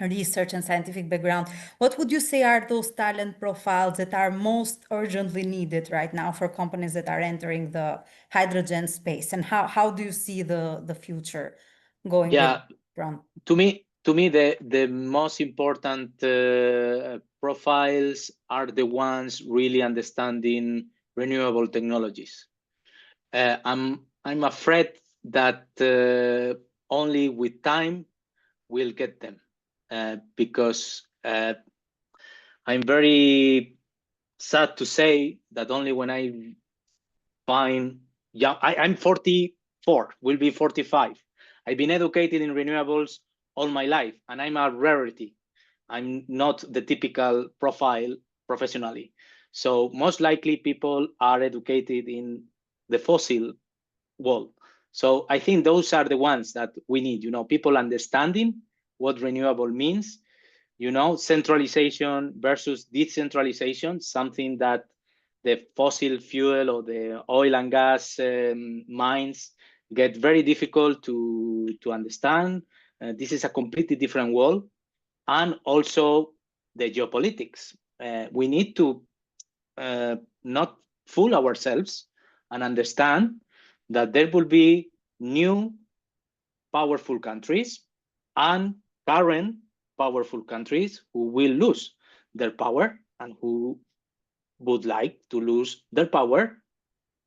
research and scientific background, what would you say are those talent profiles that are most urgently needed right now for companies that are entering the hydrogen space? And how do you see the future going with front? To me, the most important profiles are the ones really understanding renewable technologies. I'm afraid that only with time we'll get them, because I'm very sad to say that only when I find, I'm 44, will be 45. I've been educated in renewables all my life, and I'm a rarity. I'm not the typical profile professionally. So most likely people are educated in the fossil world. So I think those are the ones that we need, you know, people understanding what renewable means, you know, centralization versus decentralization, something that the fossil fuel or the oil and gas mines get very difficult to understand. This is a completely different world. And also the geopolitics. We need to not fool ourselves and understand that there will be new powerful countries and current powerful countries who will lose their power and who would like to lose their power,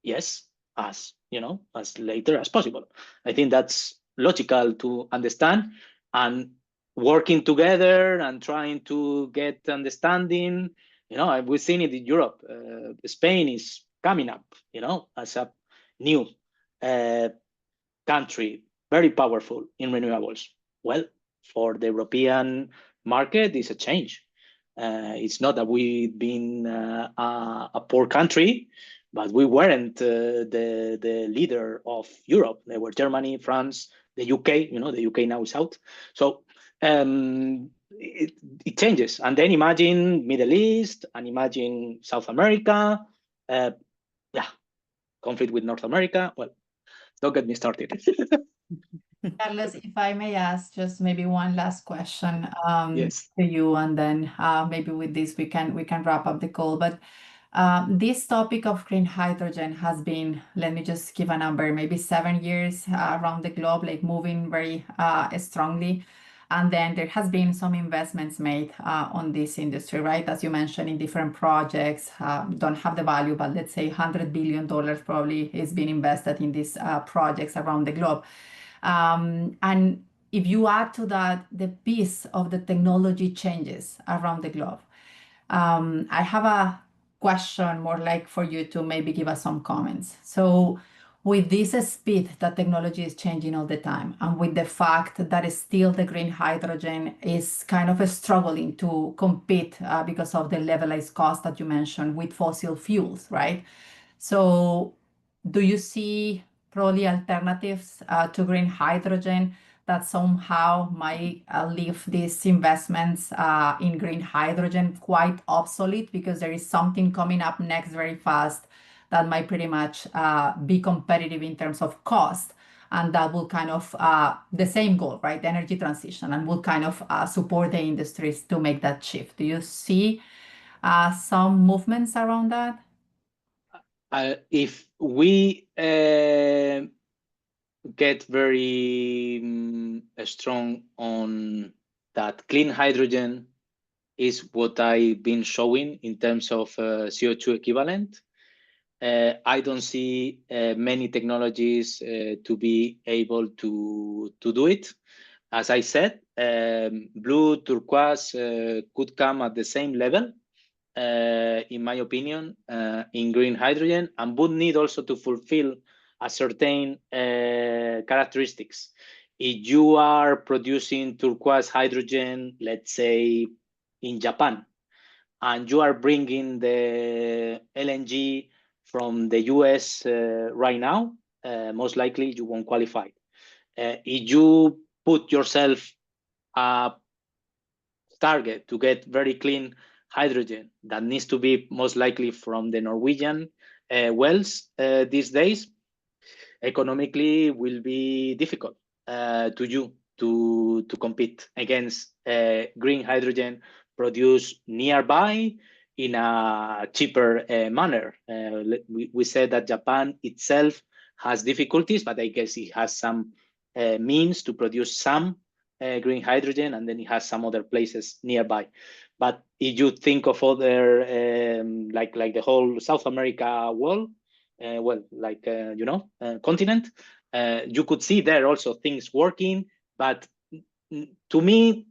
yes, as you know, as later as possible. I think that's logical to understand, and working together and trying to get understanding. You know, we've seen it in Europe. Spain is coming up, you know, as a new country, very powerful in renewables. Well, for the European market, it's a change. It's not that we've been a poor country, but we weren't the leader of Europe. They were Germany, France, the UK. You know, the UK now is out. So it changes. And then imagine Middle East and imagine South America. Yeah, conflict with North America. Well, don't get me started. Carlos, if I may ask just maybe one last question Yes. to you, and then maybe with this we can wrap up the call. But this topic of green hydrogen has been, let me just give a number, maybe 7 years around the globe, like moving very strongly. And then there has been some investments made on this industry, right? As you mentioned, in different projects, don't have the value, but let's say $100 billion probably is being invested in these projects around the globe. And if you add to that the piece of the technology changes around the globe, I have a question more like for you to maybe give us some comments. So, with this speed that technology is changing all the time, and with the fact that still the green hydrogen is kind of struggling to compete because of the levelized cost that you mentioned with fossil fuels, right? So, do you see probably alternatives to green hydrogen that somehow might leave these investments in green hydrogen quite obsolete because there is something coming up next very fast that might pretty much be competitive in terms of cost? And that will kind of the same goal, right? Energy transition, and will kind of support the industries to make that shift. Do you see some movements around that? If we get very strong on that, clean hydrogen is what I've been showing in terms of CO2 equivalent. I don't see many technologies to be able to do it. As I said, blue turquoise could come at the same level, in my opinion, in green hydrogen, and would need also to fulfill a certain characteristics. If you are producing turquoise hydrogen, let's say in Japan, and you are bringing the LNG from the US right now, most likely you won't qualify. If you put yourself a target to get very clean hydrogen that needs to be most likely from the Norwegian wells these days, economically will be difficult to you to compete against green hydrogen produced nearby in a cheaper manner. We said that Japan itself has difficulties, but I guess it has some means to produce some green hydrogen, and then it has some other places nearby. But if you think of other, like the whole South America world, continent, you could see there also things working. But to me,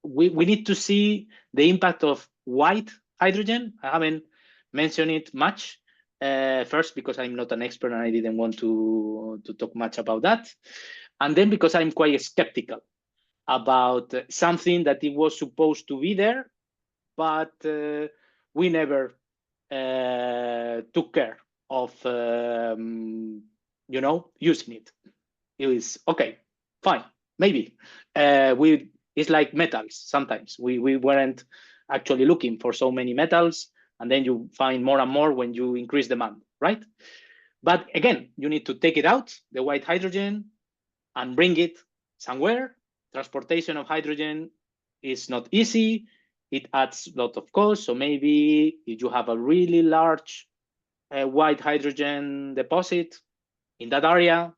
we need to see the impact of white hydrogen. I haven't mentioned it much. First, because I'm not an expert and I didn't want to talk much about that. And then because I'm quite skeptical about something that it was supposed to be there, but we never took care of using it. It was okay, fine, maybe. It's like metals. Sometimes we weren't actually looking for so many metals, and then you find more and more when you increase demand, right? But again, you need to take it out, the white hydrogen, and bring it somewhere. Transportation of hydrogen is not easy. It adds a lot of cost. So maybe if you have a really large white hydrogen deposit in that area,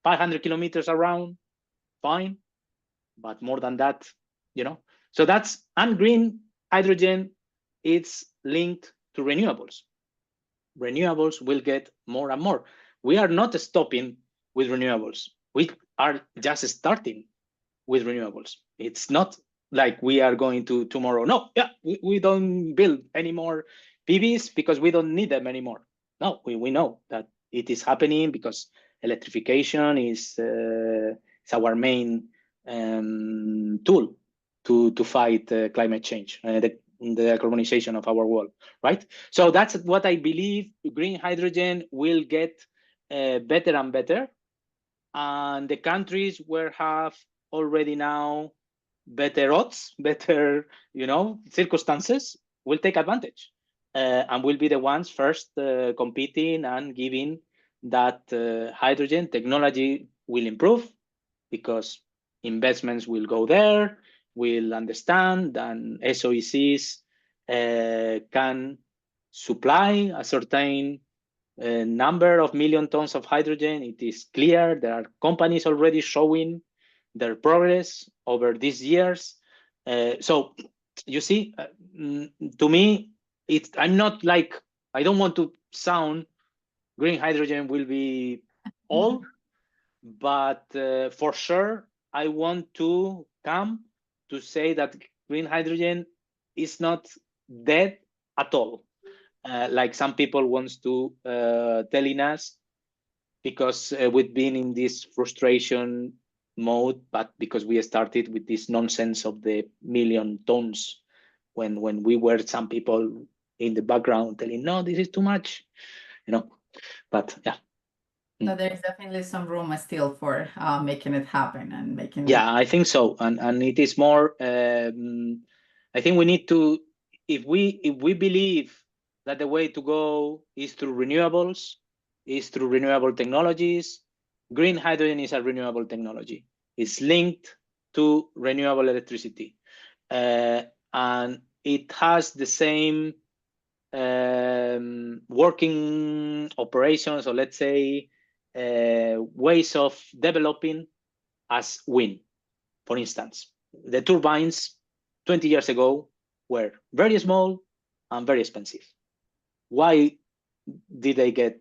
500 kilometers around, fine. But more than that, So that's, and green hydrogen, it's linked to renewables. Renewables will get more and more. We are not stopping with renewables. We are just starting with renewables. It's not like we are going to tomorrow. No, we don't build any more PVs because we don't need them anymore. No, we know that it is happening because electrification is our main tool to fight climate change, the decarbonization of our world, right? So that's what I believe. Green hydrogen will get better and better, and the countries where have already now better odds, better circumstances, will take advantage and will be the ones first competing and giving that hydrogen technology will improve because investments will go there, will understand, and SOECs can supply a certain number of million tons of hydrogen. It is clear there are companies already showing their progress over these years. So you see, to me, I'm not like, I don't want to sound green hydrogen will be all, but for sure, I want to come to say that green hydrogen is not dead at all. Like some people wants to telling us, because we've been in this frustration mode, but because we started with this nonsense of the million tons, when we were some people in the background telling, no, this is too much, but yeah. So there's definitely some room still for making it happen and making Yeah, I think so, and it is more. I think we need to, if we believe that the way to go is through renewables, is through renewable technologies. Green hydrogen is a renewable technology. It's linked to renewable electricity, and it has the same working operations, or let's say ways of developing as wind. For instance, the turbines 20 years ago were very small and very expensive. Why did they get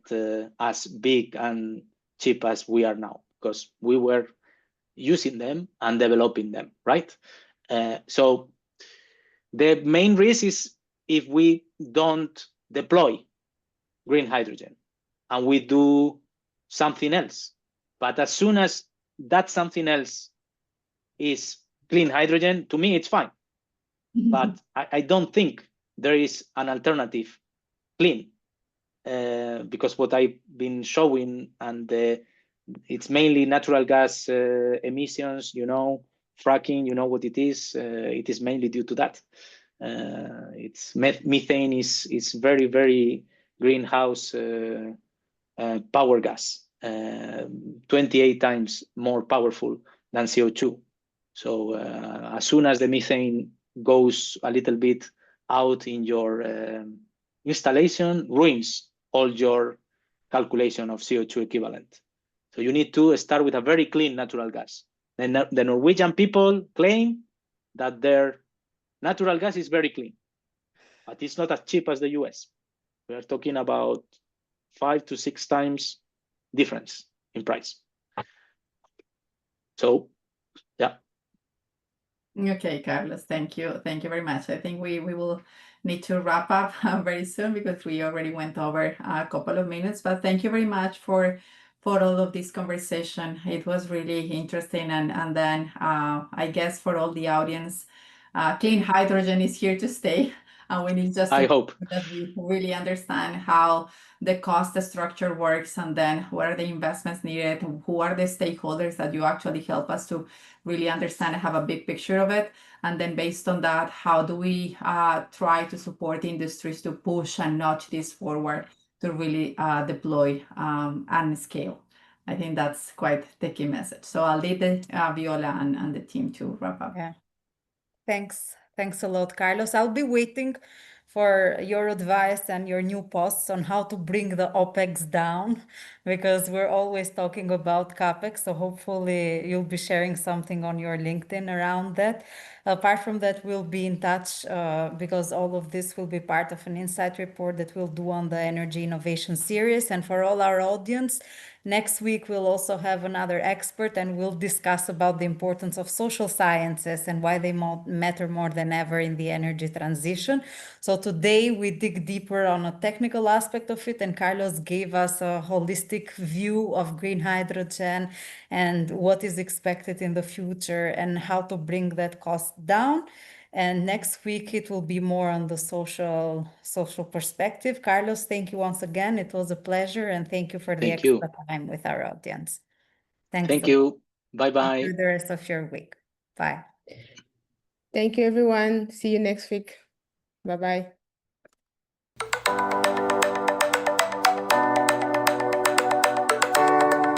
as big and cheap as we are now? Because we were using them and developing them, right? So the main risk is if we don't deploy green hydrogen and we do something else. But as soon as that something else is clean hydrogen, to me it's fine. But I don't think there is an alternative clean, because what I've been showing, and it's mainly natural gas emissions, fracking, what it is mainly due to that. It's methane is very, very greenhouse power gas, 28 times more powerful than CO2. So as soon as the methane goes a little bit out in your installation, ruins all your calculation of CO2 equivalent. So you need to start with a very clean natural gas. And the Norwegian people claim that their natural gas is very clean, but it's not as cheap as the US. We are talking about 5 to 6 times difference in price. So, yeah. Okay, Carlos, thank you. Thank you very much. I think we will need to wrap up very soon because we already went over a couple of minutes, but thank you very much for all of this conversation. It was really interesting. And then I guess for all the audience, clean hydrogen is here to stay. And we need just I hope that we really understand how the cost structure works, and then what are the investments needed, who are the stakeholders that you actually help us to really understand and have a big picture of it. And then based on that, how do we try to support industries to push and nudge this forward to really deploy and scale? I think that's quite the key message. So I'll leave Viola and the team to wrap up. Yeah. Thanks a lot, Carlos. I'll be waiting for your advice and your new posts on how to bring the OPEX down, because we're always talking about CAPEX. So hopefully you'll be sharing something on your LinkedIn around that. Apart from that, we'll be in touch because all of this will be part of an insight report that we'll do on the Energy Innovation Series. And for all our audience, next week, we'll also have another expert, and we'll discuss about the importance of social sciences and why they matter more than ever in the energy transition. So today we dig deeper on a technical aspect of it, and Carlos gave us a holistic view of green hydrogen and what is expected in the future and how to bring that cost down. And next week it will be more on the social perspective. Carlos, thank you once again. It was a pleasure, and thank you for the extra time with our audience. Thanks. Thank you. Bye-bye. Enjoy the rest of your week. Bye. Thank you, everyone. See you next week. Bye-bye.